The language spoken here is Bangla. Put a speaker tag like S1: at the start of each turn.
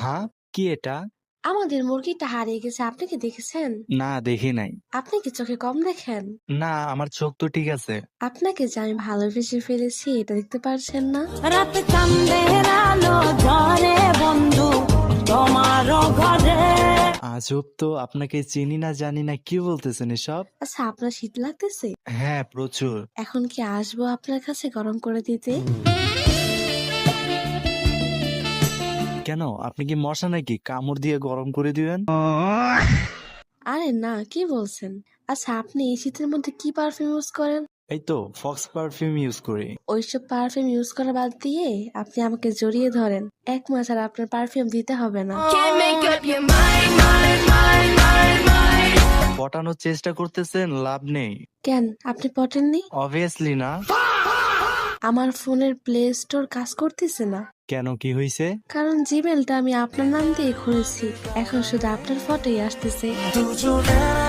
S1: হ্যাঁ, কি এটা?
S2: আমাদের মুরগিটা হারিয়ে গেছে, আপনি কি দেখেছেন?
S1: না, দেখি নাই।
S2: আপনি কি চোখে কম দেখেন?
S1: না, আমার চোখ তো ঠিক আছে।
S2: আপনাকে যে আমি ভালোবেসে ফেলেছি এটা দেখতে পারছেন না?
S3: রাত চাঁদের আলো ঝরে বন্ধু তোমারও ঘরে।
S1: আজব তো, আপনাকে চিনি না জানি না, কি বলতেছেন এসব?
S2: আচ্ছা, আপনার শীত লাগতেছে?
S1: হ্যাঁ, প্রচুর।
S2: এখন কি আসবো আপনার কাছে গরম করে দিতে?
S1: কেন, আপনি কি মশা নাকি? কামড় দিয়ে গরম করে দিবেন?
S2: আরে না, কি বলছেন? আচ্ছা, আপনি এই শীতের মধ্যে কি পারফিউম ইউজ করেন?
S1: এই তো ফক্স পারফিউম ইউজ করি।
S2: ওইসব পারফিউম ইউজ করা বাদ দিয়ে আপনি আমাকে জড়িয়ে ধরেন, 1 মাস আর আপনার পারফিউম দিতে হবে না।
S3: Can't make up your mind, mind, mind, mind, mind.
S1: পটানোর চেষ্টা করতেছেন, লাভ নেই।
S2: কেন, আপনি পটেননি?
S1: অবভিয়াসলি না।
S2: আমার ফোনের প্লে স্টোর কাজ করতেছে না,
S1: কেন, কি হয়েছে?
S2: কারণ জিমেলটা আমি আপনার নাম দিয়ে খুলেছি, এখন শুধু আপনার ফটোই আসতেছে।
S3: দুজনের